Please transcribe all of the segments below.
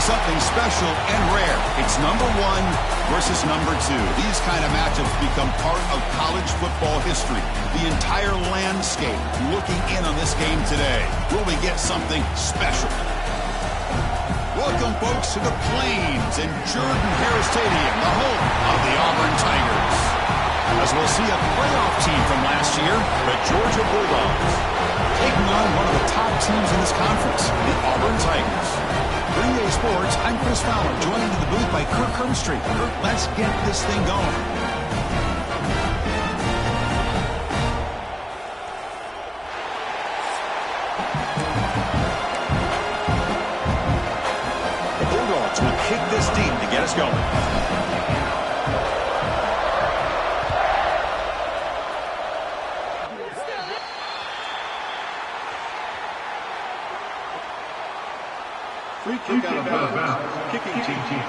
something special and rare. It's number 1 versus number 2. These kind of matchups become part of college football history. The entire landscape looking in on this game today. Will we get something special? Welcome, folks, to the Plains in Jordan-Hare Stadium, the home of the Auburn Tigers. As we'll see a playoff team from last year, the Georgia Bulldogs, taking on one of the top teams in this conference, the Auburn Tigers. For EA Sports, I'm Chris Fowler, joined in the booth by Kirk Herbstreit. Kirk, let's get this thing going. The Bulldogs will kick this deep to get us going. Free kick out of bounds. Kicking team.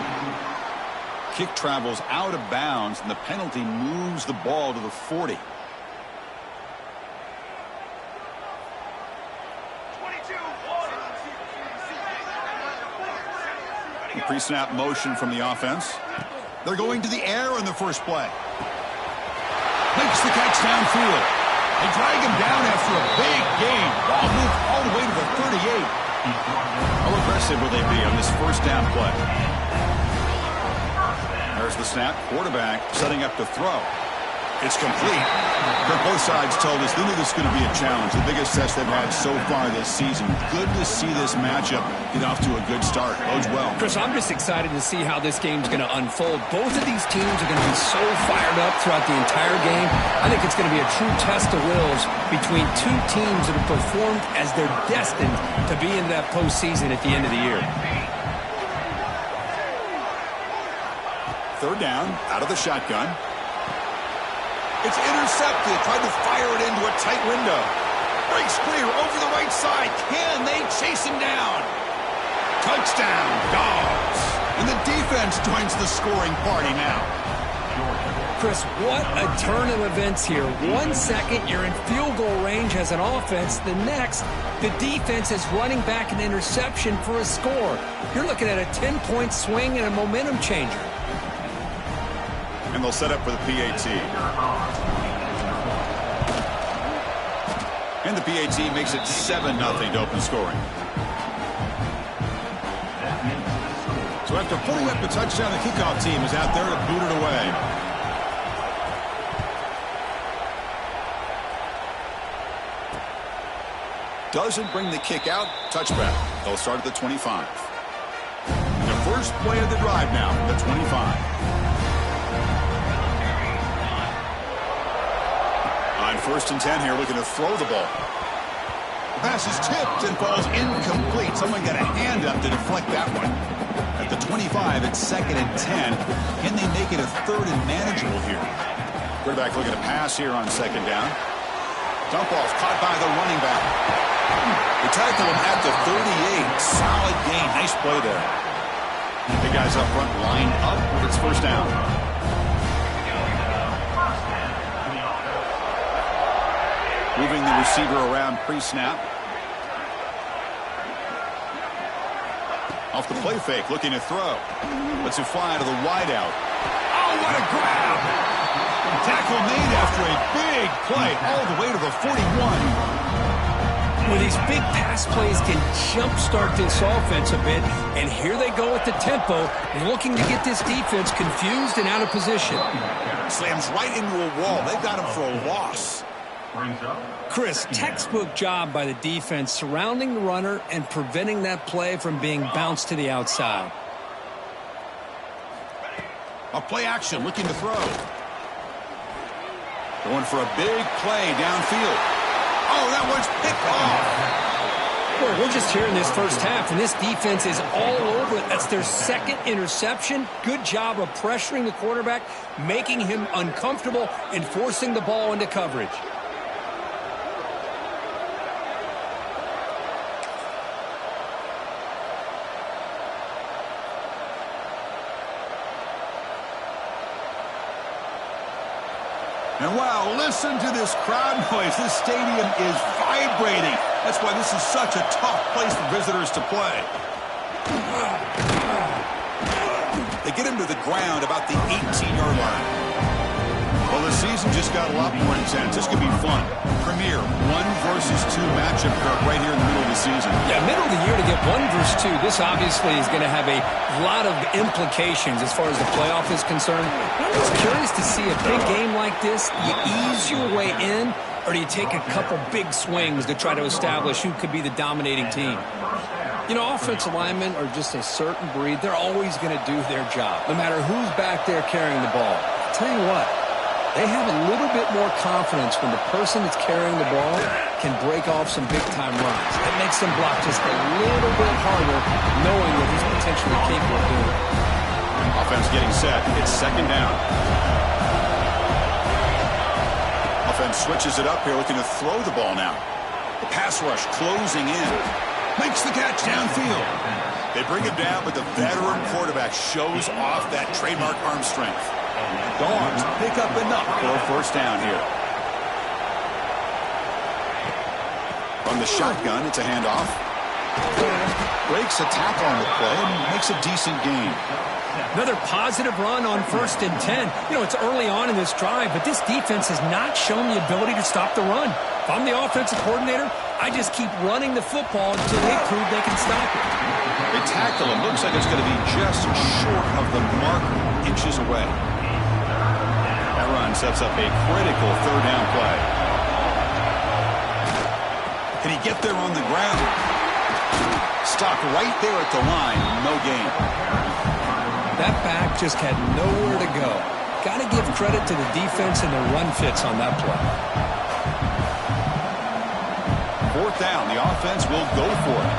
Kick travels out of bounds, and the penalty moves the ball to the 40. The pre-snap motion from the offense. They're going to the air on the first play. Makes the catch downfield. They drag him down after a big gain. Ball moved all the way to the 38. How aggressive will they be on this first down play? There's the snap. Quarterback setting up to throw. It's complete. Both sides told us they knew this was going to be a challenge. The biggest test they've had so far this season. Good to see this matchup get off to a good start. Bodes well. Chris, I'm just excited to see how this game's going to unfold. Both of these teams are going to be so fired up throughout the entire game. I think it's going to be a true test of wills between two teams that have performed as they're destined to be in that postseason at the end of the year. Third down, out of the shotgun. It's intercepted. Tried to fire it into a tight window. Breaks clear over the right side. Can they chase him down? Touchdown, Dogs. And the defense joins the scoring party now. Chris, what a turn of events here. 1 second, you're in field goal range as an offense. The next, the defense is running back an interception for a score. You're looking at a 10-point swing and a momentum changer. And they'll set up for the PAT. And the PAT makes it 7-0 to open scoring. So after pulling up the touchdown, the kickoff team is out there to boot it away. Doesn't bring the kick out. Touchback. They'll start at the 25. And the first play of the drive now, the 25. On 1st and 10 here, looking to throw the ball. The pass is tipped and falls incomplete. Someone got a hand up to deflect that one. At the 25, it's 2nd and 10. Can they make it a 3rd and manageable here? Quarterback looking to pass here on 2nd down. Dump off caught by the running back. They tackle him at the 38. Solid gain. Nice play there. The guys up front lined up. It's 1st down. Moving the receiver around pre-snap. Off the play fake, looking to throw. Lets it fly to the wideout. Oh, what a grab! Tackle made after a big play all the way to the 41. Well, these big pass plays can jumpstart this offense a bit, and here they go at the tempo, looking to get this defense confused and out of position. Slams right into a wall. They've got him for a loss. Chris, textbook job by the defense surrounding the runner and preventing that play from being bounced to the outside. A play action, looking to throw. Going for a big play downfield. Oh, that one's picked off. Well, we're just here in this first half, and this defense is all over it. That's their 2nd interception. Good job of pressuring the quarterback, making him uncomfortable, and forcing the ball into coverage. And wow, listen to this crowd noise. This stadium is vibrating. That's why this is such a tough place for visitors to play. get him to the ground about the 18-yard line. Well, the season just got a lot more intense. This could be fun. Premier 1 versus 2 matchup, Kirk, right here in the middle of the season. Yeah, middle of the year to get 1 versus 2. This obviously is going to have a lot of implications as far as the playoff is concerned. I'm just curious to see a big game like this. You ease your way in, or do you take a couple big swings to try to establish who could be the dominating team? You know, offensive linemen are just a certain breed. They're always going to do their job, no matter who's back there carrying the ball. I'll tell you what, they have a little bit more confidence when the person that's carrying the ball can break off some big-time runs. That makes them block just a little bit harder, knowing that he's potentially capable of doing it. Offense getting set. It's 2nd down. Offense switches it up here, looking to throw the ball now. The pass rush closing in. Makes the catch downfield. They bring him down, but the veteran quarterback shows off that trademark arm strength. Dogs pick up enough for a 1st down here. From the shotgun, it's a handoff. Breaks a tackle on the play and makes a decent gain. Another positive run on 1st and 10. You know, it's early on in this drive, but this defense has not shown the ability to stop the run. If I'm the offensive coordinator, I just keep running the football until they prove they can stop it. They tackle him. Looks like it's going to be just short of the marker, inches away. That run sets up a critical 3rd down play. Can he get there on the ground? Stopped right there at the line. No gain. That back just had nowhere to go. Got to give credit to the defense and the run fits on that play. 4th down. The offense will go for it.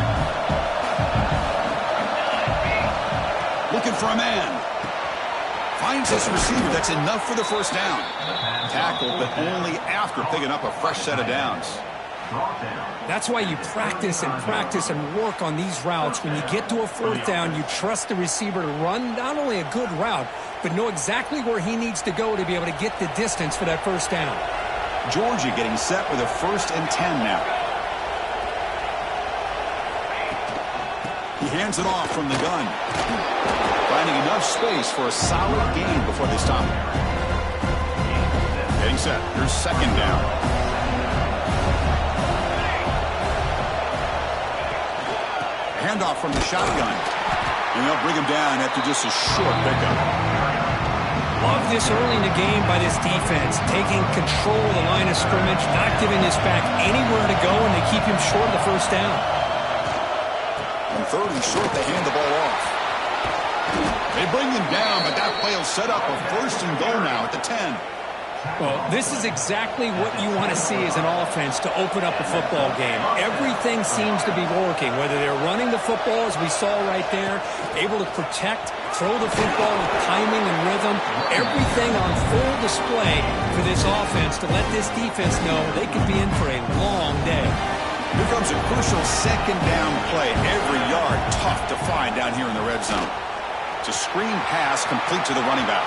Looking for a man. Finds this receiver. That's enough for the 1st down. Tackled, but only after picking up a fresh set of downs. That's why you practice and work on these routes. When you get to a 4th down, you trust the receiver to run not only a good route, but know exactly where he needs to go to be able to get the distance for that 1st down. Georgia getting set with a 1st and 10 now. He hands it off from the gun. Finding enough space for a solid gain before they stop him. Getting set. Here's 2nd down. Handoff from the shotgun. And they'll bring him down after just a short pickup. Love this early in the game by this defense. Taking control of the line of scrimmage, not giving this back anywhere to go, and they keep him short of the 1st down. On 3rd and short, they hand the ball off. They bring him down, but that play will set up a 1st and goal now at the 10. Well, this is exactly what you want to see as an offense to open up a football game. Everything seems to be working, whether they're running the football, as we saw right there, able to protect, throw the football with timing and rhythm, everything on full display for this offense to let this defense know they could be in for a long day. Here comes a crucial 2nd down play. Every yard tough to find down here in the red zone. It's a screen pass complete to the running back.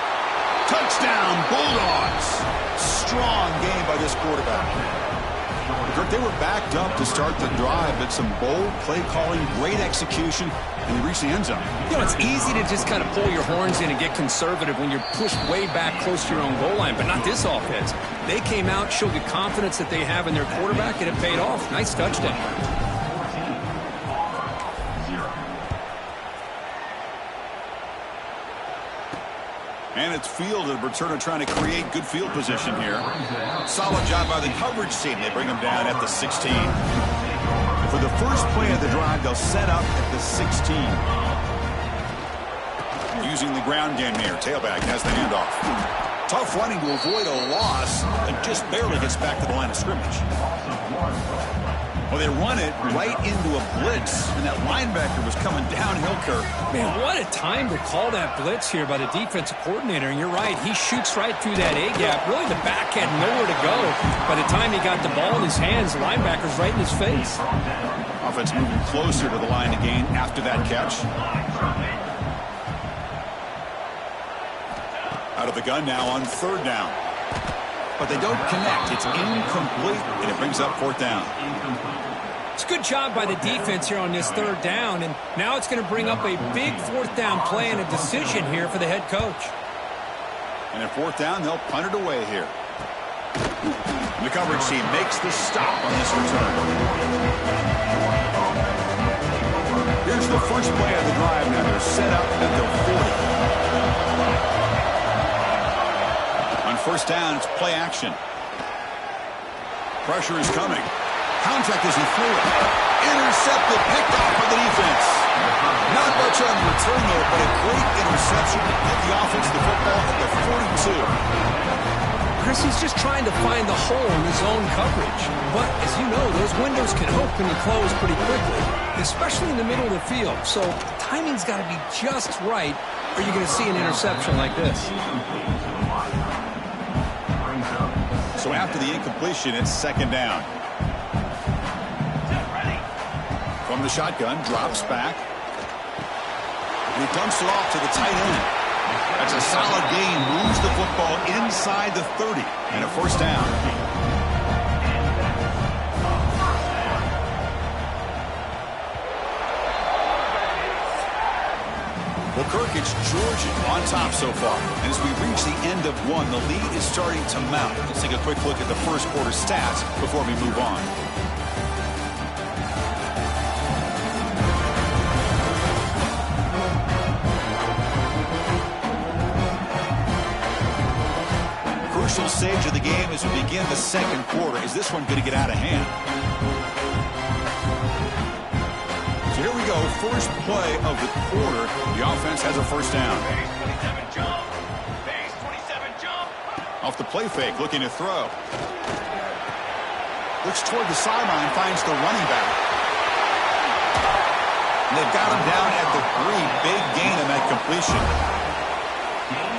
Touchdown, Bulldogs. Strong game by this quarterback. They were backed up to start the drive, but some bold play calling, great execution, and they reached the end zone. You know, it's easy to just kind of pull your horns in and get conservative when you're pushed way back close to your own goal line, but not this offense. They came out, showed the confidence that they have in their quarterback, and it paid off. Nice touchdown. And it's fielded. Returner trying to create good field position here. Solid job by the coverage team. They bring him down at the 16. For the first play of the drive, they'll set up at the 16. Using the ground game here. Tailback has the handoff. Tough running to avoid a loss and just barely gets back to the line of scrimmage. Well, they run it right into a blitz, and that linebacker was coming downhill, Kirk. Man, what a time to call that blitz here by the defensive coordinator. And you're right, he shoots right through that A-gap. Really, the back had nowhere to go. By the time he got the ball in his hands, the linebacker's right in his face. Offense moving closer to the line again after that catch. Out of the gun now on 3rd down. But they don't connect. It's incomplete, and it brings up 4th down. It's a good job by the defense here on this third down, and now it's going to bring up a big fourth down play and a decision here for the head coach. And at fourth down, they'll punt it away here. And the coverage team makes the stop on this return. Here's the first play of the drive now. They're set up at their 40. On first down, it's play action. Pressure is coming. Contact as he threw it. Intercepted, picked off by the defense. Not much on the return there, but a great interception. Get the offense the football at the 42. Chris, he's just trying to find the hole in his own coverage. But, as you know, those windows can open and close pretty quickly, especially in the middle of the field. So, timing's got to be just right, or you're going to see an interception like this. So after the incompletion, it's second down. From the shotgun, drops back. And he dumps it off to the tight end. That's a solid gain. Moves the football inside the 30. And a first down. Well, Kirk, it's Georgia on top so far. And as we reach the end of one, the lead is starting to mount. Let's take a quick look at the first quarter stats before we move on. Crucial stage of the game as we begin the second quarter. Is this one going to get out of hand? So here we go. First play of the quarter. The offense has a first down. Base 27 jump. Base 27 jump. Off the play fake, looking to throw. Looks toward the sideline, finds the running back. And they've got him down at the 3. Big gain on that completion.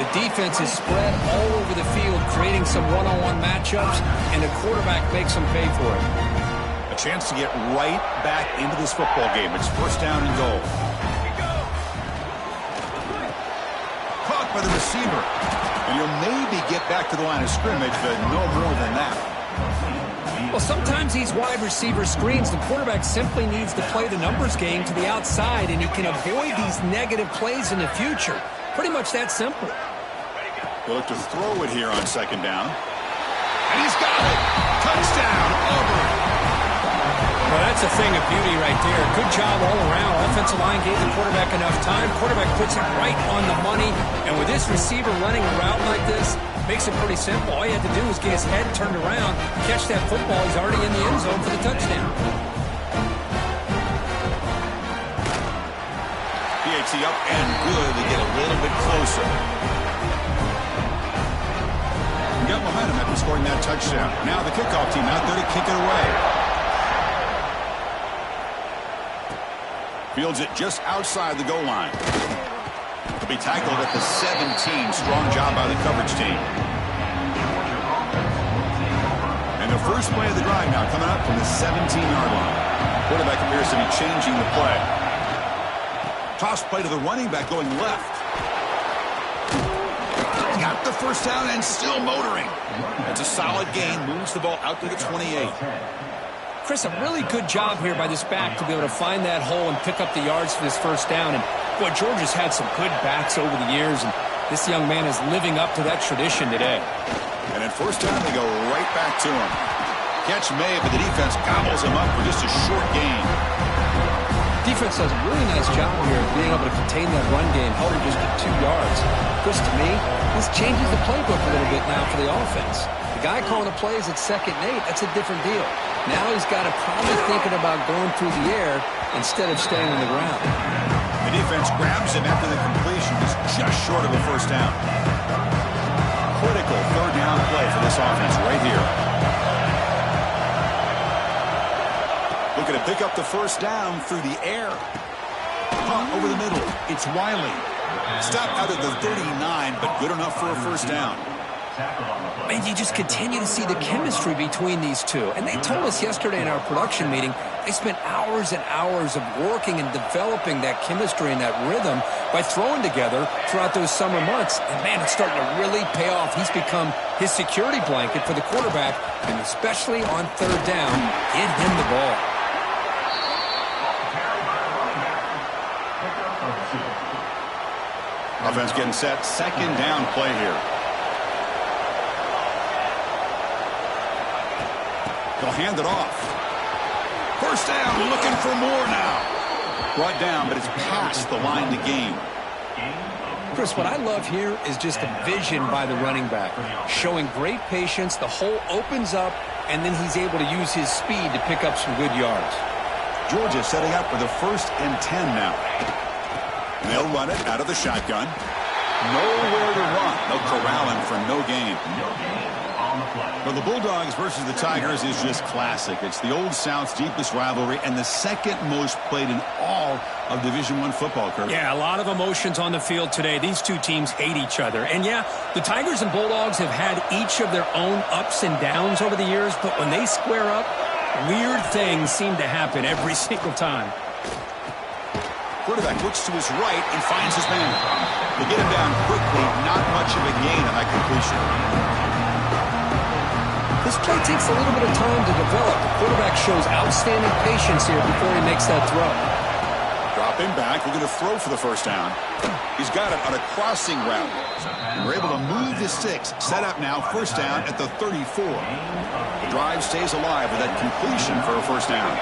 The defense is spread all over the field, creating some one-on-one matchups, and the quarterback makes them pay for it. A chance to get right back into this football game. It's first down and goal. Caught by the receiver. And you'll maybe get back to the line of scrimmage, but no more than that. Well, sometimes these wide receiver screens, the quarterback simply needs to play the numbers game to the outside, and he can avoid these negative plays in the future. Pretty much that simple. They'll look to throw it here on second down. And he's got it. Touchdown, Auburn. Well, that's a thing of beauty right there. Good job all around. Offensive line gave the quarterback enough time. Quarterback puts it right on the money. And with this receiver running a route like this, makes it pretty simple. All you have to do is get his head turned around, catch that football. He's already in the end zone for the touchdown. PAT up and good to get a little bit closer. We got behind him after scoring that touchdown. Now the kickoff team out there to kick it away. Fields it just outside the goal line. He'll be tackled at the 17. Strong job by the coverage team. And the first play of the drive now coming up from the 17-yard line. Quarterback appears to be changing the play. Toss play to the running back going left. Got the first down and still motoring. That's a solid gain. Moves the ball out to the 28. Chris, a really good job here by this back to be able to find that hole and pick up the yards for this first down. And, boy, Georgia's had some good backs over the years, and this young man is living up to that tradition today. And at first down, they go right back to him. Catch made, but the defense gobbles him up for just a short gain. Defense does a really nice job here of being able to contain that run game, held it just at 2 yards. Chris, to me, this changes the playbook a little bit now for the offense. The guy calling the plays at 2nd and 8, that's a different deal. Now he's got to probably thinking about going through the air instead of staying on the ground. The defense grabs him after the completion. He's just short of a first down. Critical third down play for this offense right here. Looking to pick up the first down through the air. Punt over the middle. It's Wiley. Stop out of the 39, but good enough for a first down. And you just continue to see the chemistry between these two. And they told us yesterday in our production meeting, they spent hours and hours of working and developing that chemistry and that rhythm by throwing together throughout those summer months. And, man, it's starting to really pay off. He's become his security blanket for the quarterback, and especially on third down, get him the ball. Offense getting set. Second down play here. They'll hand it off. First down, looking for more now. Brought down, but it's past the line to gain. Chris, what I love here is just the vision by the running back. Showing great patience, the hole opens up, and then he's able to use his speed to pick up some good yards. Georgia setting up for the 1st and 10 now. And they'll run it out of the shotgun. Nowhere to run. They'll corral him for no gain. Well, the Bulldogs versus the Tigers is just classic. It's the Old South's deepest rivalry and the second most played in all of Division I football, Kurt. Yeah, a lot of emotions on the field today. These two teams hate each other. And yeah, the Tigers and Bulldogs have had each of their own ups and downs over the years, but when they square up, weird things seem to happen every single time. Quarterback looks to his right and finds his man. They get him down quickly. Not much of a gain on that completion. This play takes a little bit of time to develop. The quarterback shows outstanding patience here before he makes that throw. Drop him back. We're going to throw for the first down. He's got it on a crossing route. And we're able to move the sticks. Set up now, first down at the 34. The drive stays alive with that completion for a first down.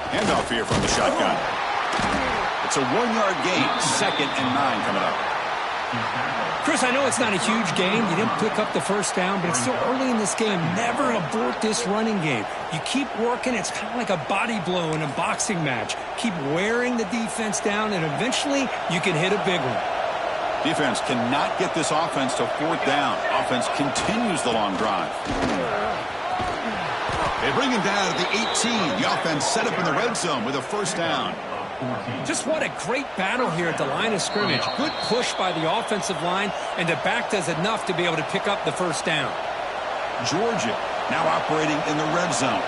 Handoff here from the shotgun. It's a 1-yard gain. 2nd and 9 coming up. Chris, I know it's not a huge gain. You didn't pick up the first down, but it's still early in this game. Never abort this running game. You keep working. It's kind of like a body blow in a boxing match. Keep wearing the defense down, and eventually you can hit a big one. Defense cannot get this offense to 4th down. Offense continues the long drive. They bring him down at the 18. The offense set up in the red zone with a first down. Just what a great battle here at the line of scrimmage. Good push by the offensive line, and the back does enough to be able to pick up the first down. Georgia now operating in the red zone.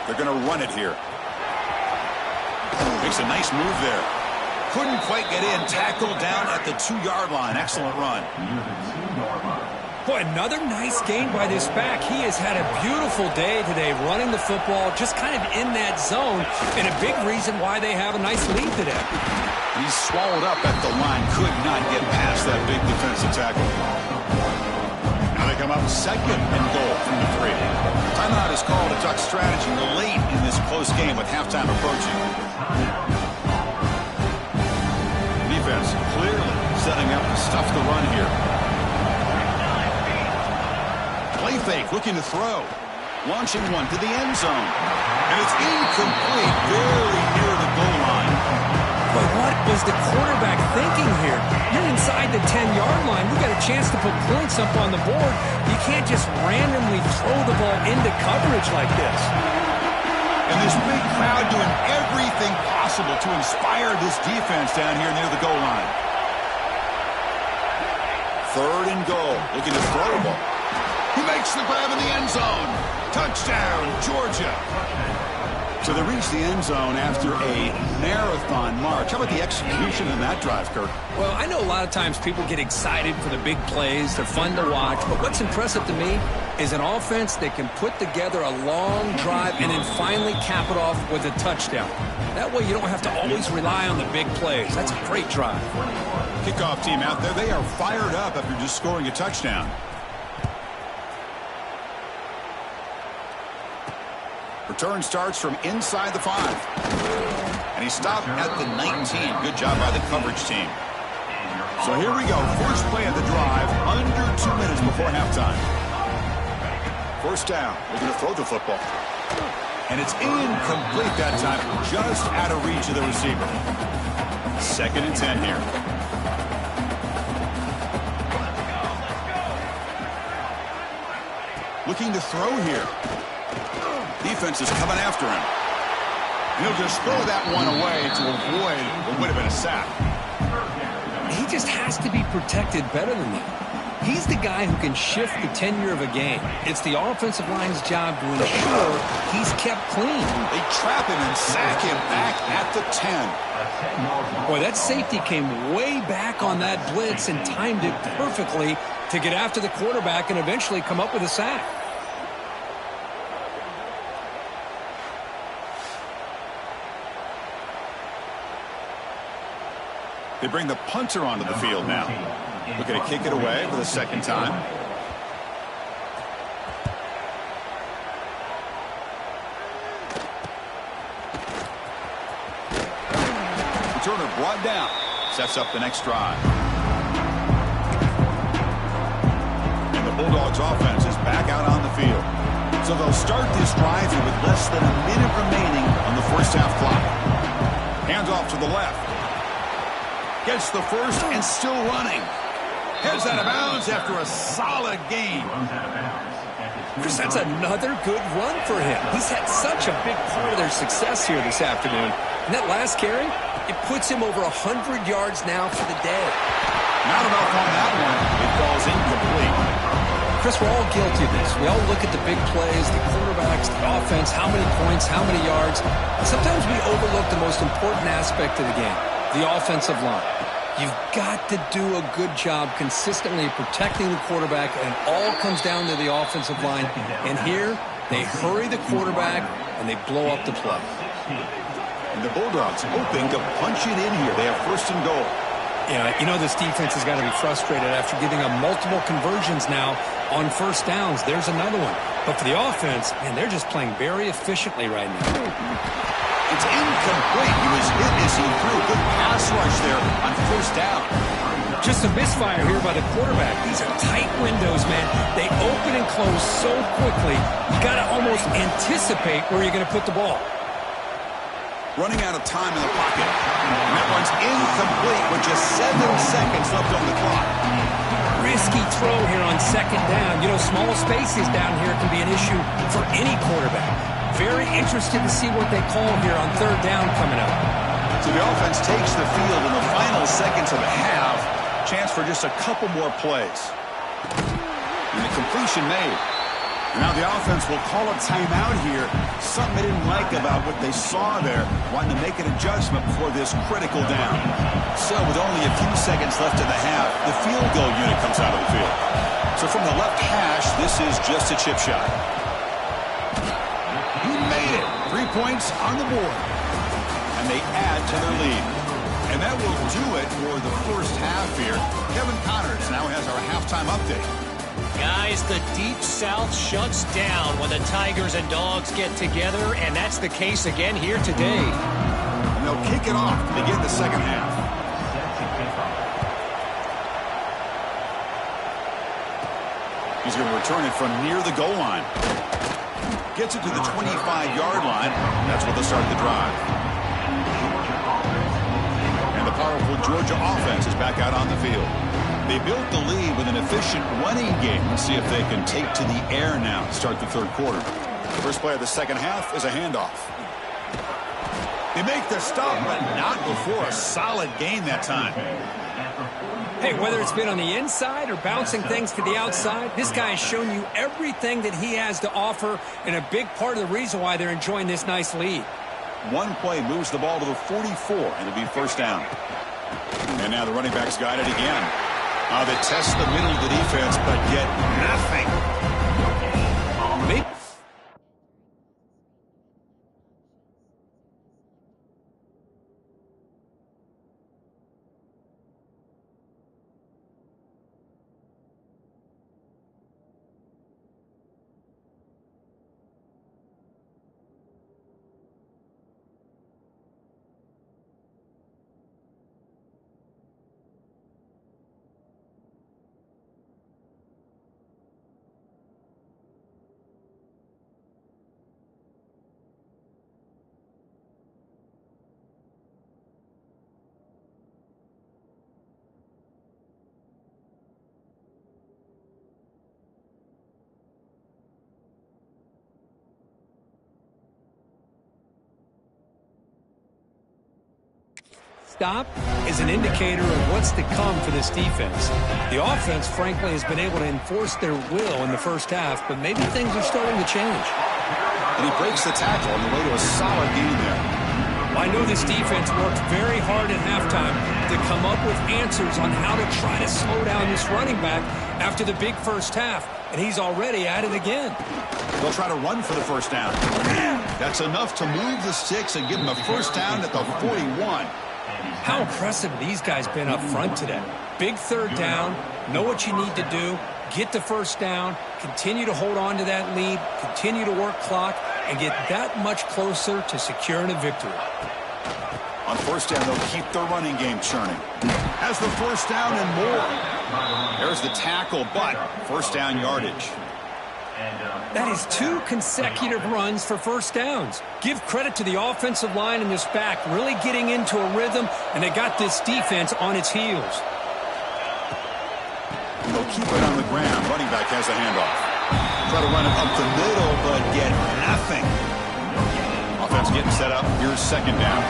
They're going to run it here. Makes a nice move there. Couldn't quite get in. Tackled down at the 2-yard line. Excellent run. Boy, another nice gain by this back. He has had a beautiful day today running the football, just kind of in that zone, and a big reason why they have a nice lead today. He's swallowed up at the line. Could not get past that big defensive tackle. Now they come up 2nd and goal from the 3. Timeout is called to talk strategy late in this close game with halftime approaching. Defense clearly setting up to stuff the run here. Play fake, looking to throw. Launching one to the end zone. And it's incomplete, very near the goal line. But what was the quarterback thinking here? You're inside the 10-yard line. We've got a chance to put points up on the board. You can't just randomly throw the ball into coverage like this. And this big crowd doing everything possible to inspire this defense down here near the goal line. 3rd and goal, looking to throw the ball. He makes the grab in the end zone. Touchdown, Georgia. So they reach the end zone after a marathon march. How about the execution in that drive, Kirk? Well, I know a lot of times people get excited for the big plays. They're fun to watch. But what's impressive to me is an offense that can put together a long drive and then finally cap it off with a touchdown. That way you don't have to always rely on the big plays. That's a great drive. Kickoff team out there. They are fired up after just scoring a touchdown. Return starts from inside the 5. And he stopped at the 19. Good job by the coverage team. So here we go. First play of the drive. Under 2 minutes before halftime. First down. We're going to throw the football. And it's incomplete that time. Just out of reach of the receiver. 2nd and 10 here. Looking to throw here. Defense is coming after him. And he'll just throw that one away to avoid what would have been a sack. He just has to be protected better than that. He's the guy who can shift the tenure of a game. It's the offensive line's job to ensure he's kept clean. They trap him and sack him back at the 10. Boy, that safety came way back on that blitz and timed it perfectly to get after the quarterback and eventually come up with a sack. They bring the punter onto the field now. Looking to kick it away for the second time. Returner brought down. Sets up the next drive. And the Bulldogs offense is back out on the field. So they'll start this drive here with less than a minute remaining on the first half clock. Hands off to the left. Gets the first and still running. Heads out of bounds after a solid game. Chris, that's another good run for him. He's had such a big part of their success here this afternoon. And that last carry, it puts him over 100 yards now for the day. Not enough on that one. It falls incomplete. Chris, we're all guilty of this. We all look at the big plays, the quarterbacks, the offense, how many points, how many yards. And sometimes we overlook the most important aspect of the game, the offensive line. You've got to do a good job consistently protecting the quarterback, and it all comes down to the offensive line. And here, they hurry the quarterback, and they blow up the play. And the Bulldogs hoping to punch it in here. They have first and goal. Yeah, you know this defense has got to be frustrated after giving up multiple conversions now on first downs. There's another one. But for the offense, man, they're just playing very efficiently right now. It's incomplete. He was hit as he threw a good pass rush there on first down. Just a misfire here by the quarterback. These are tight windows, man. They open and close so quickly, you got to almost anticipate where you're going to put the ball. Running out of time in the pocket. And that one's incomplete with just 7 seconds left on the clock. Risky throw here on second down. You know, small spaces down here can be an issue for any quarterback. Very interested to see what they call here on third down coming up. So the offense takes the field in the final seconds of the half. Chance for just a couple more plays. And the completion made. Now the offense will call a timeout here. Something they didn't like about what they saw there. Wanting to make an adjustment before this critical down. So with only a few seconds left in the half, the field goal unit comes out of the field. So from the left hash, this is just a chip shot. He made it. 3 points on the board. And they add to their lead. And that will do it for the first half here. Kevin Connors now has our halftime update. Guys, the Deep South shuts down when the Tigers and Dogs get together, and that's the case again here today. And they'll kick it off to begin the second half. He's going to return it from near the goal line. Gets it to the 25-yard line. That's where they'll start the drive. And the powerful Georgia offense is back out on the field. They built the lead with an efficient running game. Let's see if they can take to the air now to start the third quarter. First play of the second half is a handoff. They make the stop, but not before a solid gain that time. Hey, whether it's been on the inside or bouncing things to the outside, this guy has shown you everything that he has to offer, and a big part of the reason why they're enjoying this nice lead. One play moves the ball to the 44, and it'll be first down. And now the running back's got it again. They test the middle of the defense, but get nothing. Stop is an indicator of what's to come for this defense. The offense, frankly, has been able to enforce their will in the first half, but maybe things are starting to change. And he breaks the tackle on the way to a solid gain there. I know this defense worked very hard at halftime to come up with answers on how to try to slow down this running back after the big first half, and he's already at it again. They'll try to run for the first down. That's enough to move the sticks and give them a first down at the 41. How impressive have these guys been up front today? Big third down, know what you need to do, get the first down, continue to hold on to that lead, continue to work clock, and get that much closer to securing a victory. On first down, they'll keep their running game churning. Has the first down and more. There's the tackle, but first down yardage. That is 2 consecutive runs for first downs. Give credit to the offensive line in this back, really getting into a rhythm, and they got this defense on its heels. They'll keep it on the ground. Running back has a handoff. Try to run it up the middle, but get nothing. Offense getting set up. Here's second down.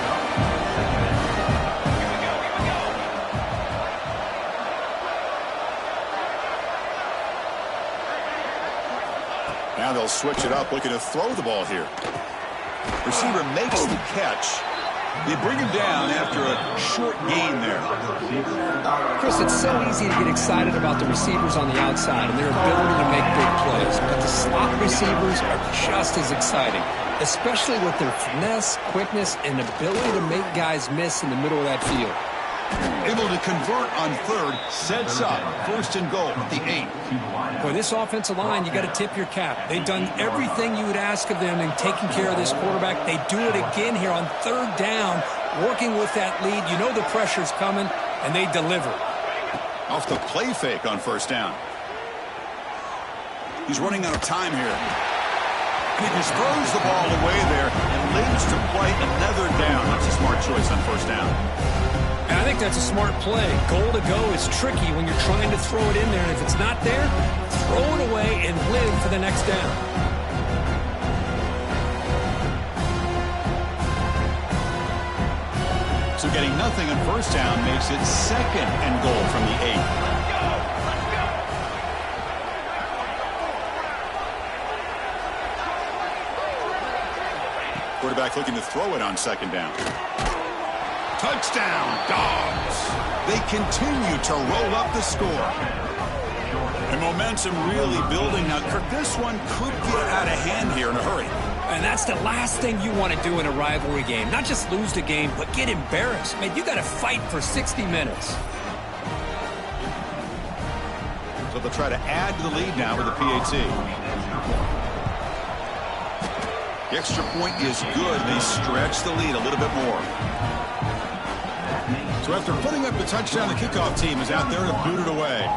Now they'll switch it up, looking to throw the ball here. Receiver makes the catch. They bring him down after a short gain there. Chris, it's so easy to get excited about the receivers on the outside and their ability to make big plays, but the slot receivers are just as exciting, especially with their finesse, quickness, and ability to make guys miss in the middle of that field. Able to convert on third, sets up first and goal at the 8. Boy, this offensive line, you got to tip your cap. They've done everything you would ask of them in taking care of this quarterback. They do it again here on third down, working with that lead. You know the pressure's coming, and they deliver. Off the play fake on first down. He's running out of time here. And he just throws the ball away there and lives to play another down. That's a smart choice on first down. And I think that's a smart play. Goal to go is tricky when you're trying to throw it in there. And if it's not there, throw it away and live for the next down. So getting nothing on first down makes it second and goal from the 8. Quarterback looking to throw it on second down. Touchdown, Dogs. They continue to roll up the score. And momentum really building. Now, Kirk, this one could get out of hand here in a hurry. And that's the last thing you want to do in a rivalry game. Not just lose the game, but get embarrassed. Man, you got to fight for 60 minutes. So they'll try to add to the lead now with the PAT. The extra point is good. They stretch the lead a little bit more. So after putting up the touchdown, the kickoff team is out there to boot it away.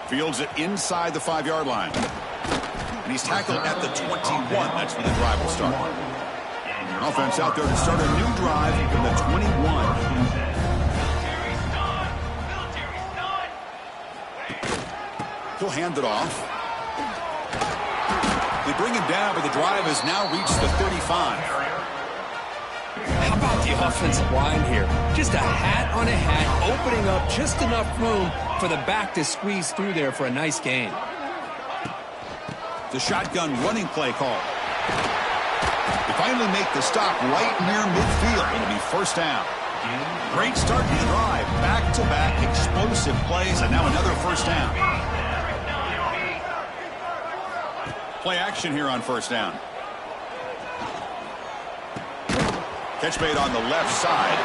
Fields it inside the 5-yard line. And he's tackled at the 21. That's where the drive will start. Offense out there to start a new drive from the 21. He'll hand it off. They bring him down, but the drive has now reached the 35. How about the offensive line here? Just a hat on a hat, opening up just enough room for the back to squeeze through there for a nice gain. The shotgun running play call. They finally make the stop right near midfield. It'll be first down. Great start to the drive. Back-to-back explosive plays, and now another first down. Play action here on first down. Catch made on the left side.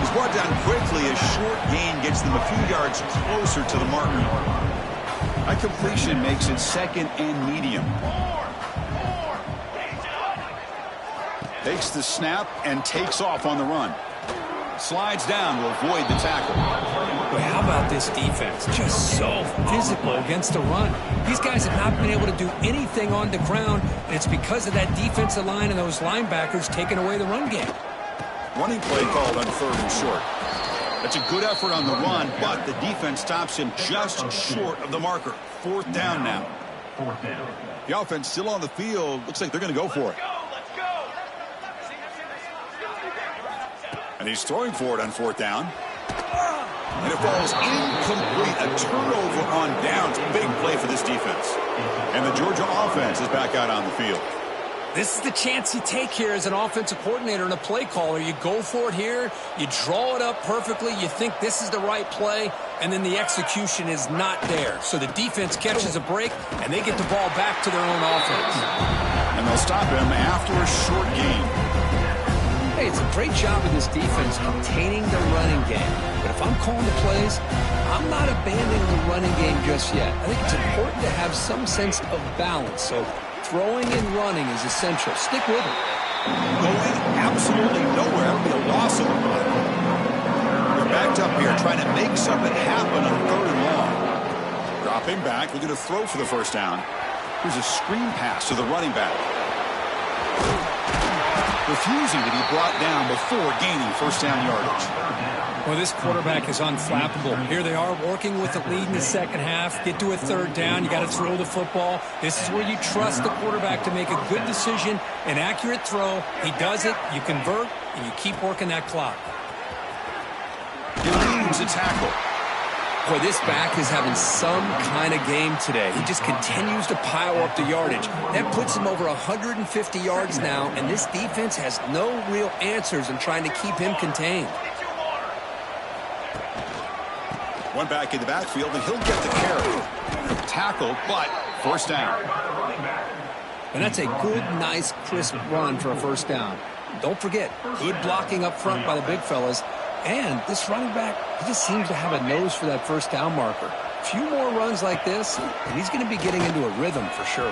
He's brought down quickly. A short gain gets them a few yards closer to the marker. That completion makes it second and medium. Takes the snap and takes off on the run. Slides down to avoid the tackle. Boy, how about this defense? Just so physical against the run. These guys have not been able to do anything on the ground, and it's because of that defensive line and those linebackers taking away the run game. Running play called on third and short. That's a good effort on the run, but the defense stops him just short of the marker. Fourth down now. The offense still on the field. Looks like they're going to go for it. And he's throwing for it on fourth down. And it falls incomplete. A turnover on downs. Big play for this defense. And the Georgia offense is back out on the field. This is the chance you take here as an offensive coordinator and a play caller. You go for it here. You draw it up perfectly. You think this is the right play. And then the execution is not there. So the defense catches a break, and they get the ball back to their own offense. And they'll stop him after a short game. Hey, it's a great job of this defense containing the running game. But if I'm calling the plays, I'm not abandoning the running game just yet. I think it's important to have some sense of balance. So throwing and running is essential. Stick with it. Going absolutely nowhere. That would be a loss of a play. They're backed up here trying to make something happen on 3rd and long. Dropping back, looking to throw for the first down. Here's a screen pass to the running back. Refusing to be brought down before gaining first down yardage. Well, this quarterback is unflappable. Here they are working with the lead in the second half. Get to a 3rd down. You got to throw the football. This is where you trust the quarterback to make a good decision, an accurate throw. He does it, you convert, and you keep working that clock. He leads the tackle. Boy, this back is having some kind of game today. He just continues to pile up the yardage. That puts him over 150 yards now, and this defense has no real answers in trying to keep him contained. One back in the backfield, and he'll get the carry. Tackle, but first down. And that's a good, nice, crisp run for a first down. Don't forget, good blocking up front by the big fellas. And this running back, he just seems to have a nose for that first down marker. A few more runs like this, and he's going to be getting into a rhythm for sure.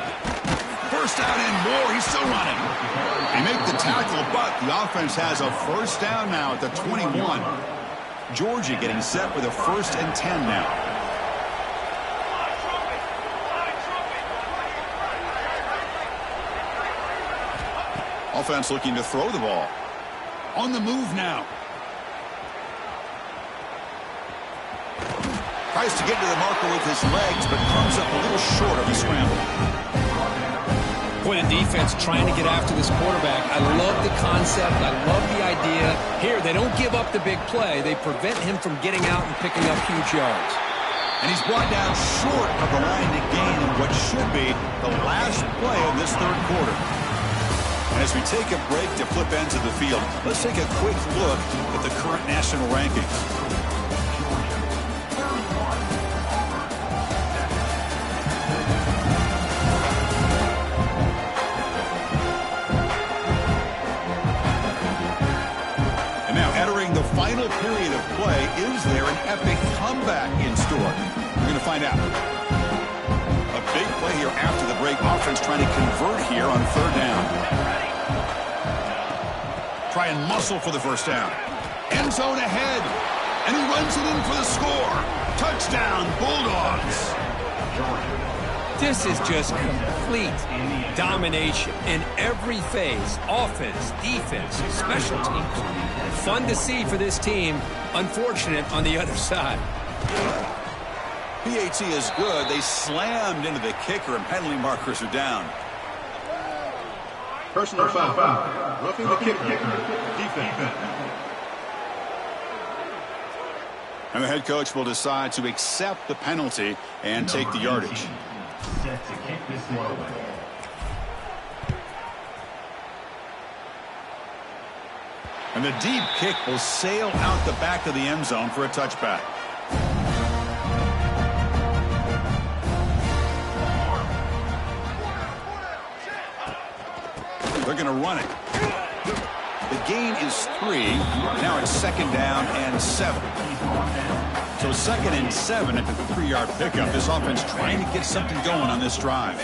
First down and more. He's still running. They make the tackle, but the offense has a first down now at the 21. Georgia getting set with a 1st and 10 now. Offense looking to throw the ball. On the move now. Tries to get to the marker with his legs, but comes up a little short of the scramble. Boy, the defense trying to get after this quarterback. I love the concept. I love the idea. Here, they don't give up the big play. They prevent him from getting out and picking up huge yards. And he's brought down short of the line to gain in what should be the last play of this 3rd quarter. And as we take a break to flip ends of the field, let's take a quick look at the current national rankings. The final period of play, is there an epic comeback in store? We're going to find out. A big play here after the break. Offense trying to convert here on 3rd down. Try and muscle for the first down. End zone ahead. And he runs it in for the score. Touchdown, Bulldogs. This is just complete domination in every phase. Offense, defense, special teams. Fun to see for this team. Unfortunate on the other side. PAT is good. They slammed into the kicker, and penalty markers are down. Personal foul. Roughing the kicker. Defense. And the head coach will decide to accept the penalty and take the yardage. Set to kick this one away. And the deep kick will sail out the back of the end zone for a touchback. They're going to run it. The gain is 3. Now it's 2nd down and 7. So 2nd and 7 at the 3-yard pickup. This offense trying to get something going on this drive.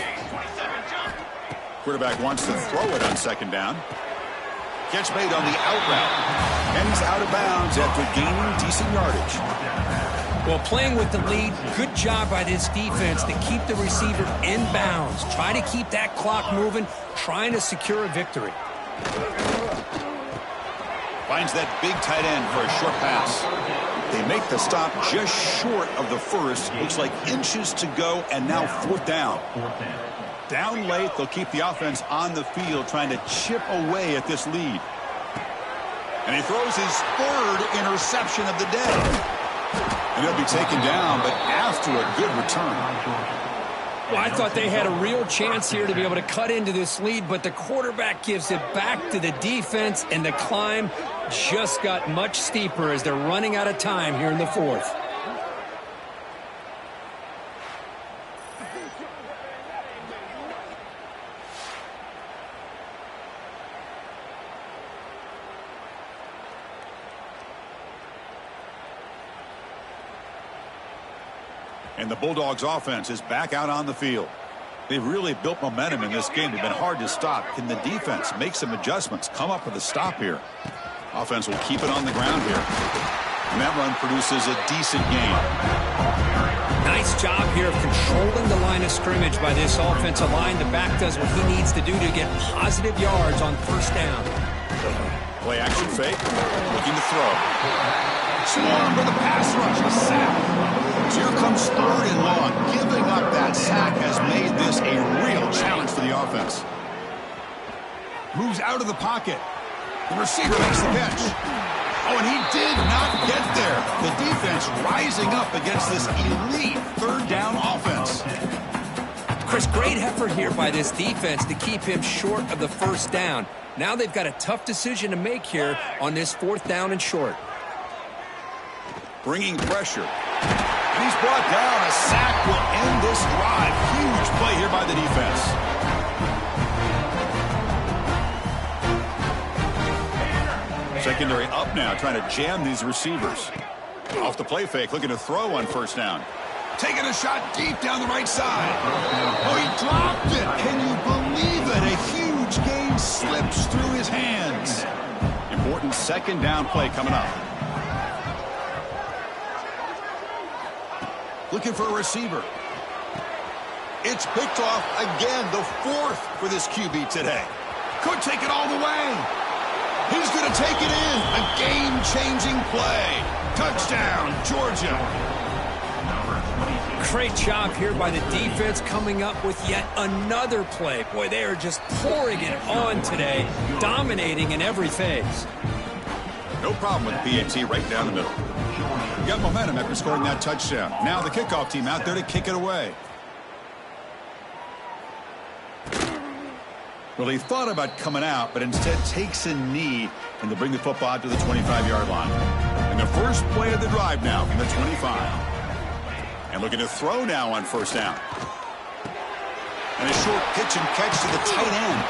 Quarterback wants to throw it on 2nd down. Catch made on the out route. And he's out of bounds after gaining decent yardage. Well, playing with the lead, good job by this defense to keep the receiver in bounds. Try to keep that clock moving, trying to secure a victory. Finds that big tight end for a short pass. They make the stop just short of the first. Looks like inches to go, and now 4th down. Down late, they'll keep the offense on the field trying to chip away at this lead. And he throws his 3rd interception of the day. And he'll be taken down, but after a good return. Well, I thought they had a real chance here to be able to cut into this lead, but the quarterback gives it back to the defense, and the climb just got much steeper as they're running out of time here in the 4th. And the Bulldogs offense is back out on the field. They've really built momentum in this game. They've been hard to stop. Can the defense make some adjustments, come up with a stop here? Offense will keep it on the ground here. And that run produces a decent gain. Nice job here of controlling the line of scrimmage by this offensive line. The back does what he needs to do to get positive yards on first down. Play action fake. Looking to throw. Swarm with a pass rush. A sack. So here comes 3rd and long. Giving up that sack has made this a real challenge for the offense. Moves out of the pocket. The receiver makes the catch. Oh, and he did not get there. The defense rising up against this elite 3rd down offense. Chris, great effort here by this defense to keep him short of the first down. Now they've got a tough decision to make here on this 4th down and short. Bringing pressure. And he's brought down. A sack will end this drive. Huge play here by the defense. Secondary up now, trying to jam these receivers. Off the play fake, looking to throw on first down. Taking a shot deep down the right side. Oh, he dropped it. Can you believe it? A huge gain slips through his hands. Important 2nd down play coming up. Looking for a receiver. It's picked off again, the 4th for this QB today. Could take it all the way. He's going to take it in. A game-changing play. Touchdown, Georgia. Great job here by the defense coming up with yet another play. Boy, they are just pouring it on today, dominating in every phase. No problem with PAT right down the middle. Got momentum after scoring that touchdown. Now the kickoff team out there to kick it away. Well, he thought about coming out, but instead takes a knee, and they'll bring the football out to the 25-yard line. And the first play of the drive now from the 25. And looking to throw now on first down. And a short pitch and catch to the tight end.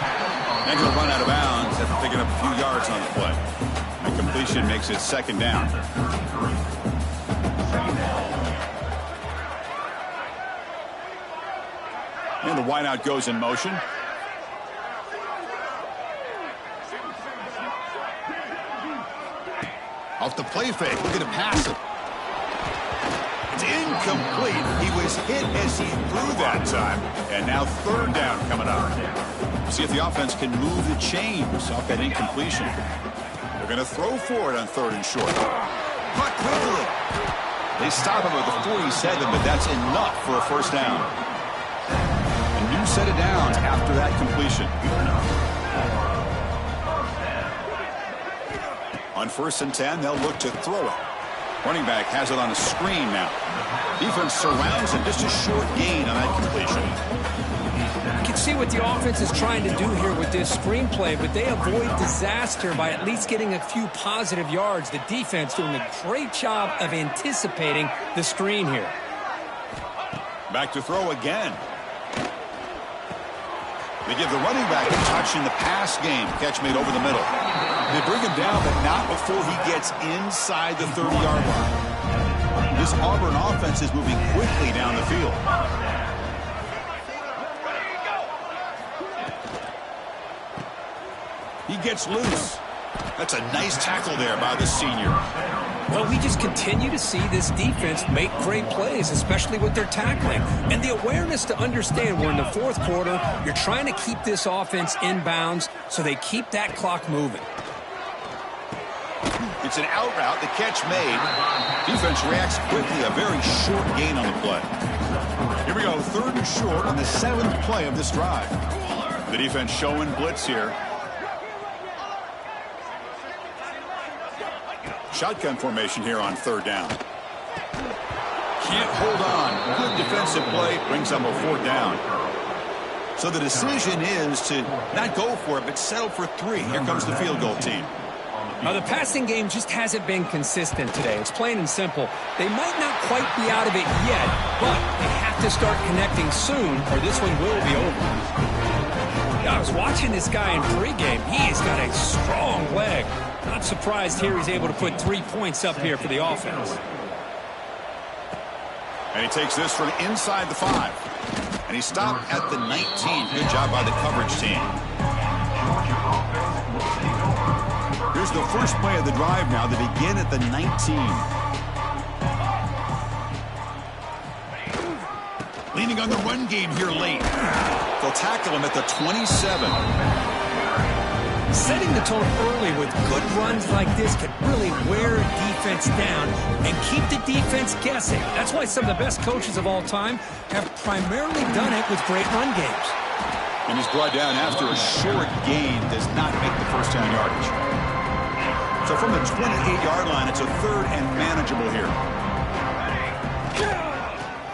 Not going to run out of bounds after picking up a few yards on the play. And completion makes it 2nd down. And the wideout goes in motion. Off the play fake, looking to pass it. It's incomplete. He was hit as he threw that time. And now 3rd down coming up. See if the offense can move the chains off that incompletion. They're going to throw for it on 3rd and short. Caught quickly. They stop him at the 47, but that's enough for a first down. A new set of downs after that completion. On 1st and 10, they'll look to throw it. Running back has it on a screen now. Defense surrounds him. Just a short gain on that completion. You can see what the offense is trying to do here with this screenplay, but they avoid disaster by at least getting a few positive yards. The defense doing a great job of anticipating the screen here. Back to throw again. They give the running back a touch in the pass game. Catch made over the middle. They bring him down, but not before he gets inside the 30-yard line. This Auburn offense is moving quickly down the field. He gets loose. That's a nice tackle there by the senior. Well, we just continue to see this defense make great plays, especially with their tackling. And the awareness to understand we're in the 4th quarter, you're trying to keep this offense in bounds so they keep that clock moving. It's an out route, the catch made. Defense reacts quickly, a very short gain on the play. Here we go, 3rd and short on the 7th play of this drive. The defense showing blitz here. Shotgun formation here on 3rd down. Can't hold on. Good defensive play brings up a 4th down. So the decision is to not go for it, but settle for 3. Here comes the field goal team. Now, the passing game just hasn't been consistent today. It's plain and simple. They might not quite be out of it yet, but they have to start connecting soon or this one will be over. I was watching this guy in pregame. He's got a strong leg. Not surprised here he's able to put 3 points up here for the offense. And he takes this from inside the 5. And he stopped at the 19. Good job by the coverage team. Here's the first play of the drive now. They begin at the 19. Leaning on the run game here late. They'll tackle him at the 27. Setting the tone early with good runs like this can really wear a defense down and keep the defense guessing. That's why some of the best coaches of all time have primarily done it with great run games. And he's brought down after a short gain. Does not make the first down yardage. So from the 28-yard line, it's a 3rd and manageable here.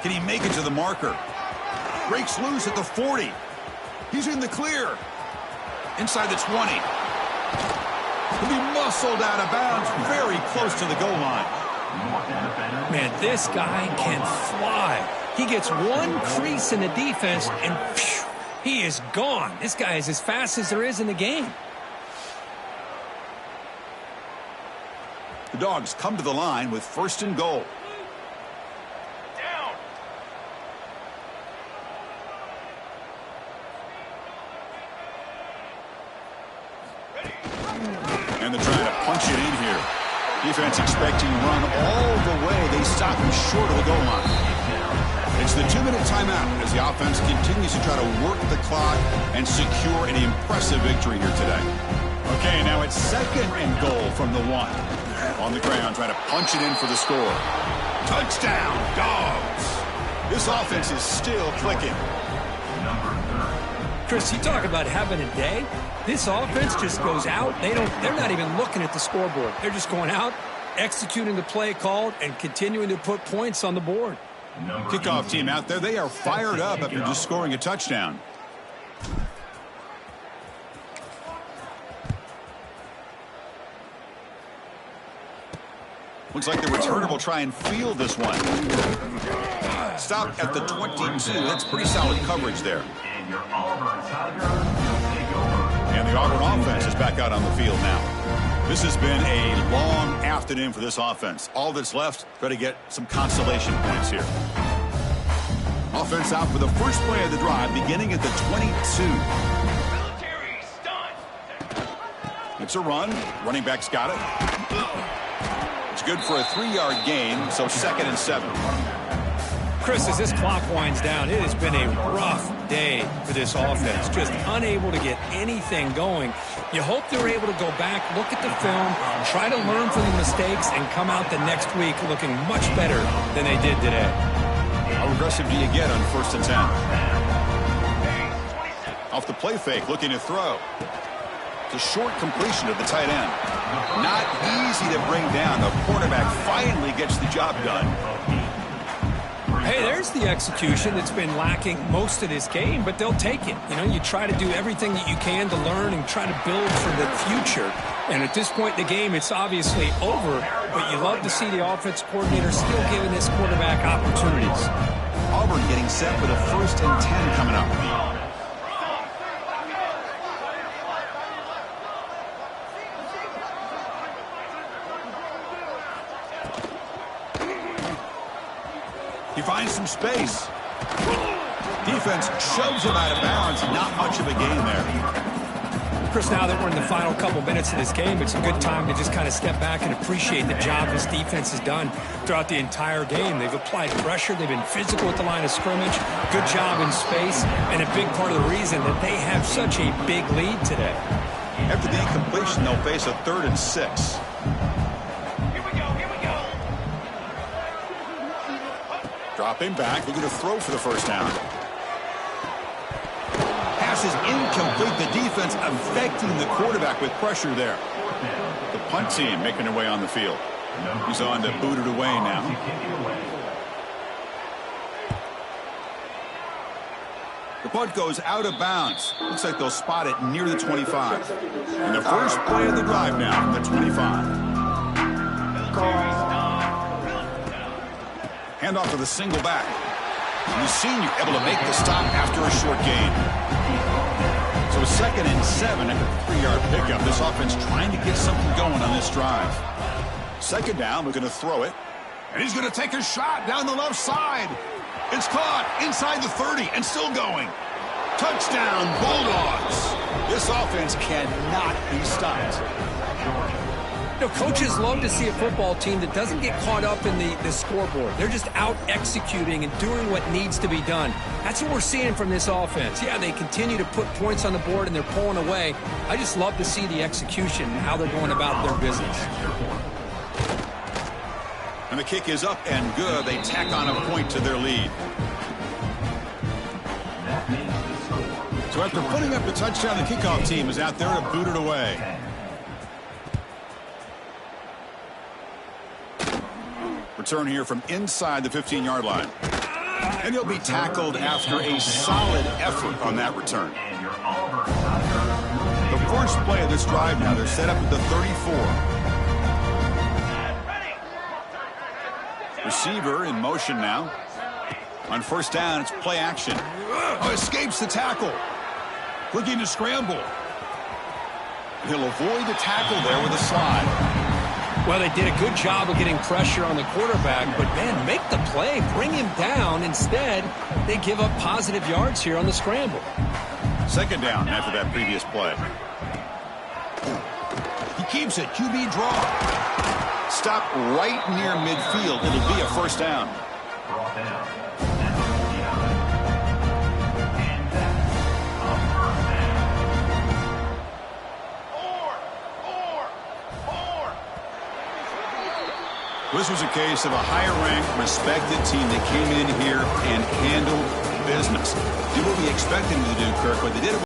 Can he make it to the marker? Breaks loose at the 40. He's in the clear. Inside the 20. He'll be muscled out of bounds very close to the goal line. Man, this guy can fly. He gets one crease in the defense, and phew, he is gone. This guy is as fast as there is in the game. The Dogs come to the line with 1st and goal. And they're trying to punch it in here. Defense expecting run all the way. They stop him short of the goal line. It's the 2-minute timeout as the offense continues to try to work the clock and secure an impressive victory here today. Okay, now it's 2nd and goal from the 1. On the ground, trying to punch it in for the score. Touchdown, Dogs. This offense is still clicking. Chris, you talk about having a day. This offense just goes out. They're not even looking at the scoreboard. They're just going out, executing the play called, and continuing to put points on the board. Kickoff team out there. They are fired up after just scoring a touchdown. Looks like the returner will try and field this one. Stopped at the 22. That's pretty solid coverage there. And the Auburn offense is back out on the field now. This has been a long afternoon for this offense. All that's left, try to get some consolation points here. Offense out for the first play of the drive, beginning at the 22. It's a run. Running back's got it. It's good for a 3-yard gain, so 2nd and 7. Chris, as this clock winds down, it has been a rough day for this offense. Just unable to get anything going. You hope they're able to go back, look at the film, try to learn from the mistakes, and come out the next week looking much better than they did today. How aggressive do you get on 1st and 10? Off the play fake, looking to throw. It's a short completion of the tight end. Not easy to bring down. The quarterback finally gets the job done. Hey, there's the execution that's been lacking most of this game, but they'll take it. You know, you try to do everything that you can to learn and try to build for the future. And at this point in the game, it's obviously over, but you love to see the offense coordinator still giving this quarterback opportunities. Auburn getting set for the 1st and 10 coming up. He finds some space. Defense shoves him out of bounds. Not much of a gain there. Chris, now that we're in the final couple minutes of this game, it's a good time to just kind of step back and appreciate the job this defense has done throughout the entire game. They've applied pressure. They've been physical at the line of scrimmage. Good job in space. And a big part of the reason that they have such a big lead today. After the incompletion, they'll face a 3rd and 6. Dropping back, looking to throw for the 1st down. Pass is incomplete. The defense affecting the quarterback with pressure there. The punt team making their way on the field. He's on to boot it away now. The punt goes out of bounds. Looks like they'll spot it near the 25. And the first play of the drive now, the 25. Handoff to the single back. And the senior able to make the stop after a short gain. So 2nd and 7 after a 3-yard pickup. This offense trying to get something going on this drive. 2nd down, looking to throw it. And he's going to take a shot down the left side. It's caught inside the 30 and still going. Touchdown, Bulldogs. This offense cannot be stopped. You know, coaches love to see a football team that doesn't get caught up in the scoreboard. They're just out executing and doing what needs to be done. That's what we're seeing from this offense. Yeah, they continue to put points on the board and they're pulling away. I just love to see the execution and how they're going about their business. And the kick is up and good. They tack on a point to their lead. So after putting up the touchdown, the kickoff team is out there to boot it away. Return here from inside the 15-yard line. And he'll be tackled after a solid effort on that return. The first play of this drive now, they're set up at the 34. Receiver in motion now. On first down, it's play action. Oh, escapes the tackle. Looking to scramble. He'll avoid the tackle there with a slide. Well, they did a good job of getting pressure on the quarterback, but, man, make the play, bring him down. Instead, they give up positive yards here on the scramble. Second down after that previous play. He keeps it. QB draw. Stop right near midfield. It'll be a first down. This was a case of a higher-ranked, respected team that came in here and handled business. Did what we expected them to do, Kirk, but they did it